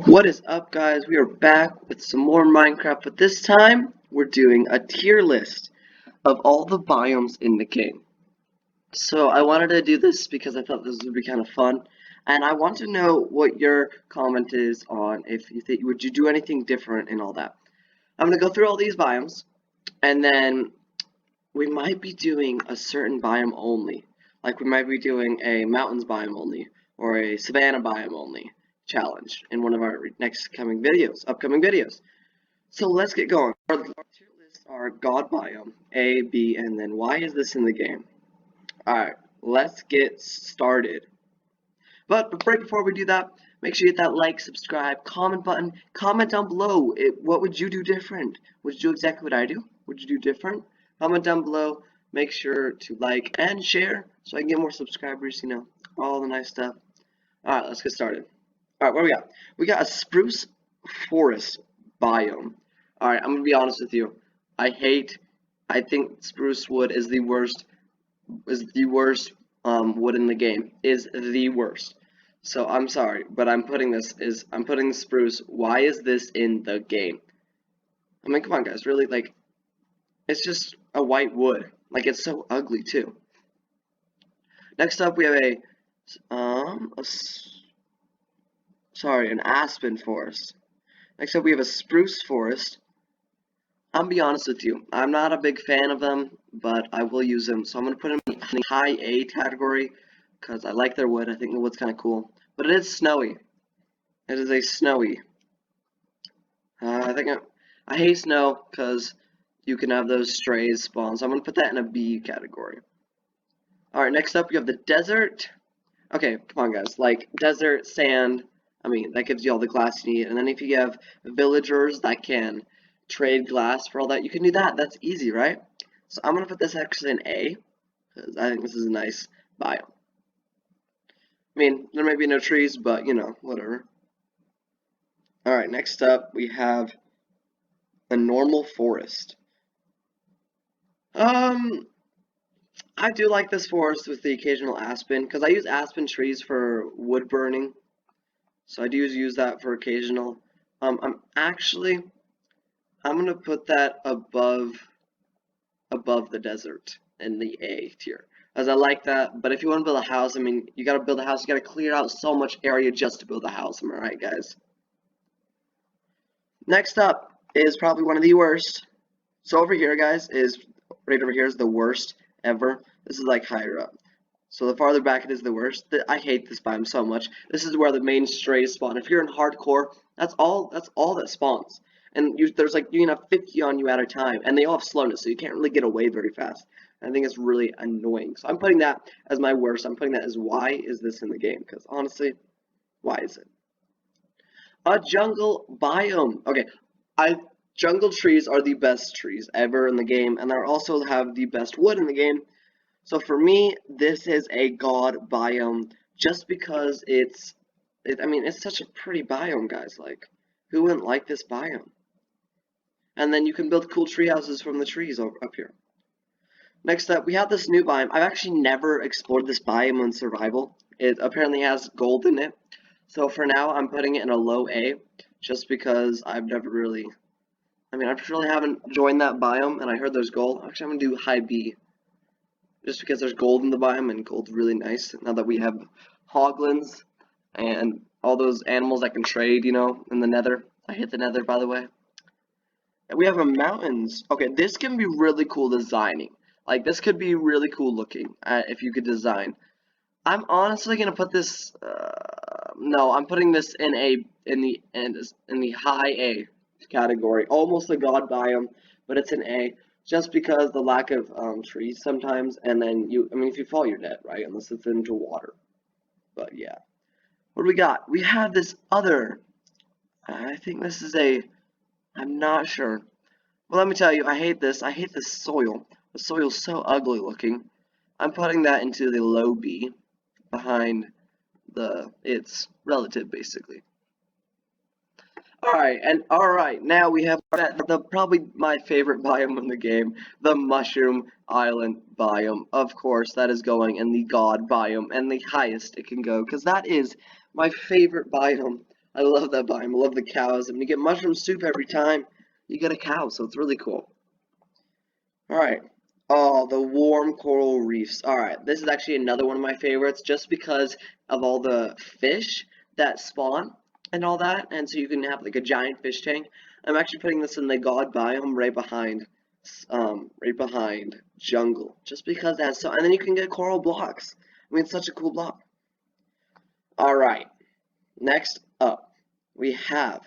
What is up, guys? We are back with some more Minecraft, but this time we're doing a tier list of all the biomes in the game. So I wanted to do this because I thought this would be kind of fun, and I want to know what your comment is on if you think would you do anything different and all that. I'm gonna go through all these biomes, and then we might be doing a certain biome only. Like we might be doing a mountains biome only or a savanna biome only challenge in one of our upcoming videos. So let's get going. Our tier lists are God biome, A, B, and then why is this in the game? Alright, let's get started. But right before we do that, make sure you hit that like, subscribe, comment button, comment down below. What would you do different? Would you do exactly what I do? Would you do different? Comment down below. Make sure to like and share so I can get more subscribers, all the nice stuff. Alright, let's get started. Alright, what do we got? We got a spruce forest biome. Alright, I'm gonna be honest with you. I think spruce wood is the worst wood in the game. Is the worst. So I'm sorry, but I'm putting the spruce. Why is this in the game? I mean, come on, guys, really, like, it's just a white wood. Like, it's so ugly too. Next up, we have an aspen forest. Next up, we have a spruce forest. I'll be honest with you, I'm not a big fan of them, but I will use them. So I'm going to put them in the high A category, because I like their wood. I think the wood's kind of cool. But it is snowy. It is a snowy. I hate snow, because you can have those strays spawn. So I'm going to put that in a B category. Alright, next up, you have the desert. Okay, come on, guys. Like, desert, sand, I mean, that gives you all the glass you need. And then if you have villagers that can trade glass for all that, you can do that. That's easy, right? So I'm going to put this actually in A, because I think this is a nice biome. I mean, there may be no trees, but, whatever. Alright, next up, we have a normal forest. I do like this forest with the occasional aspen, because I use aspen trees for wood burning. So I do use that for occasional. I'm gonna put that above the desert in the A tier, as I like that. But if you want to build a house, I mean, you gotta build a house. You gotta clear out so much area just to build a house. Am I right, guys? Next up is probably one of the worst. So over here, guys, right over here is the worst ever. This is like higher up. So the farther back it is, the worse. I hate this biome so much. This is where the main strays spawn. If you're in hardcore, that's all that spawns. And there's like, you can have 50 on you at a time, and they all have slowness, so you can't really get away very fast. I think it's really annoying. So I'm putting that as my worst. I'm putting that as why is this in the game? Because honestly, why is it? A jungle biome. Okay, jungle trees are the best trees ever in the game, and they also have the best wood in the game. So for me, this is a god biome, just because it's such a pretty biome, guys. Like, who wouldn't like this biome? And then you can build cool tree houses from the trees up here. Next up, we have this new biome. I've actually never explored this biome in survival. It apparently has gold in it. So for now, I'm putting it in a low A, just because I really haven't joined that biome, and I heard there's gold. Actually, I'm gonna do high B, just because there's gold in the biome, and gold's really nice now that we have hoglins and all those animals that can trade, in the nether. I hit the nether, by the way. And we have a mountains. Okay, this can be really cool designing. Like, this could be really cool looking if you could design. I'm honestly gonna put this. No, I'm putting this in the high A category, almost a god biome, but it's an A. Just because the lack of trees sometimes, and then if you fall, you're dead, right? Unless it's into water. But yeah. What do we got? We have this other, I think this is I'm not sure. Well, let me tell you, I hate this. I hate this soil. The soil's so ugly looking. I'm putting that into the low B, behind its relative, basically. Alright, now we have probably my favorite biome in the game, the Mushroom Island biome. Of course, that is going in the God biome, and the highest it can go, because that is my favorite biome. I love that biome. I love the cows. And you get mushroom soup every time you get a cow, so it's really cool. Alright. Oh, the warm coral reefs. Alright, this is actually another one of my favorites just because of all the fish that spawn and all that. And so you can have like a giant fish tank. I'm actually putting this in the god biome right behind jungle. Just because that's so, and then you can get coral blocks. I mean, it's such a cool block. Alright, next up, we have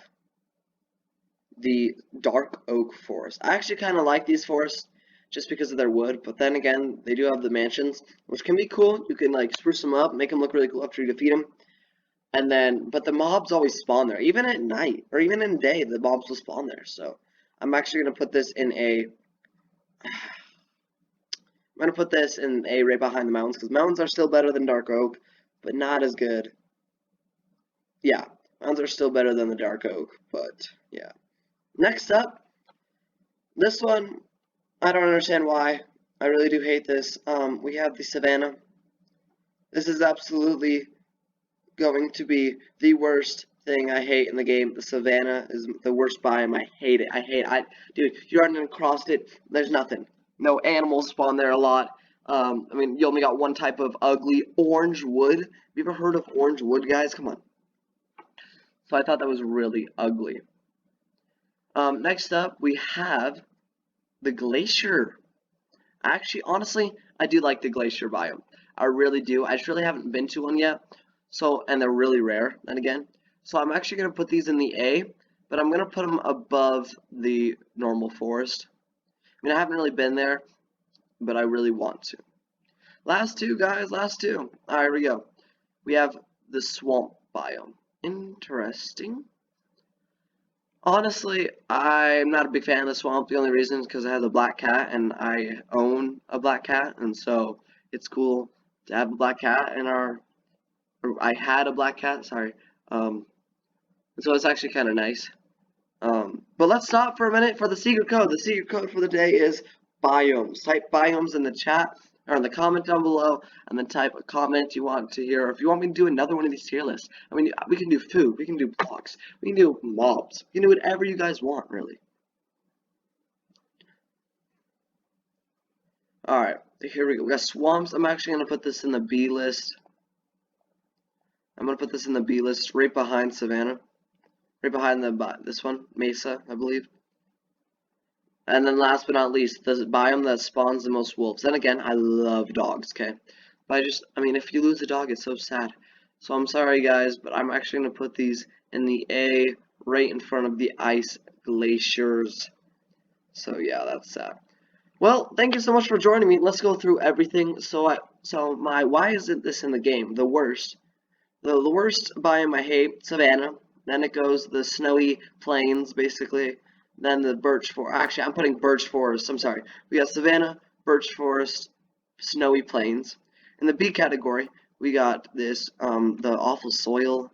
the dark oak forest. I actually kind of like these forests just because of their wood, but then again, they do have the mansions, which can be cool. You can like spruce them up, make them look really cool after you defeat them. And then, but the mobs always spawn there, even at night or even in day, the mobs will spawn there. So I'm actually gonna put this in a. I'm gonna put this in a right behind the mountains because mountains are still better than dark oak, but not as good. Yeah, mountains are still better than the dark oak, but yeah. Next up, this one, I don't understand why. I really do hate this. We have the savannah. This is absolutely going to be the worst thing I hate in the game. The savannah is the worst biome. I hate it. Dude, you're running across it. There's nothing. No animals spawn there a lot. I mean, you only got one type of ugly orange wood. Have you ever heard of orange wood, guys? Come on. So I thought that was really ugly. Next up, we have the glacier. Actually, honestly, I do like the glacier biome. I really do. I just really haven't been to one yet. So, and they're really rare, then again. So I'm actually going to put these in the A, but I'm going to put them above the normal forest. I mean, I haven't really been there, but I really want to. Last two, guys, last two. Alright, here we go. We have the swamp biome. Interesting. Honestly, I'm not a big fan of the swamp. The only reason is because I have the black cat, and I own a black cat, and so it's cool to have a black cat in our. Or I had a black cat, sorry. So it's actually kind of nice. But let's stop for a minute for the secret code. The secret code for the day is biomes. Type biomes in the chat or in the comment down below, and then type a comment you want to hear. Or if you want me to do another one of these tier lists, I mean, we can do food, we can do blocks, we can do mobs, we can do whatever you guys want, really. Alright, here we go. We got swamps. I'm actually going to put this in the B list. I'm going to put this in the B list right behind Savannah. Right behind this one, Mesa, I believe. And then last but not least, the biome that spawns the most wolves. Then again, I love dogs, okay? But I mean, if you lose a dog, it's so sad. So I'm sorry, guys, but I'm actually going to put these in the A right in front of the ice glaciers. So yeah, that's sad. Well, thank you so much for joining me. Let's go through everything. Why isn't this in the game? The worst. The worst biome I hate, Savannah. Then it goes the snowy plains, basically. Then the birch forest. Actually, I'm putting birch forest. I'm sorry. We got Savannah, birch forest, snowy plains. In the B category, we got this the awful soil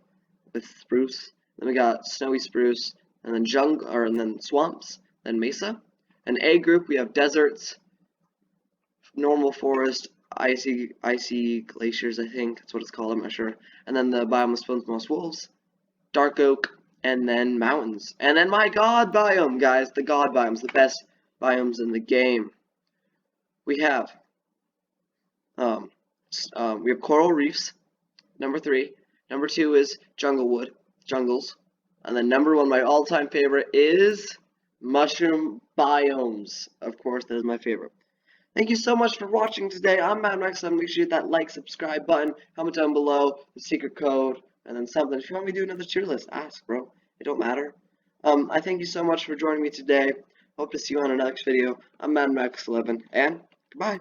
with spruce. Then we got snowy spruce, and then and then swamps, then mesa. In A group, we have deserts, normal forest, icy glaciers. I think that's what it's called. I'm not sure. And then the biome that spawns most wolves, dark oak, and then mountains. And then my god biome, guys, the god biomes, the best biomes in the game. We have coral reefs, number 3. Number 2 is jungles. And then number 1, my all-time favorite, is mushroom biomes. Of course, that is my favorite. Thank you so much for watching today. I'm Mad Max. Make sure you hit that like, subscribe button, comment down below, the secret code, and then something. If you want me to do another tier list, ask, bro. It don't matter. I thank you so much for joining me today. Hope to see you on the next video. I'm Mad Max 11, and goodbye.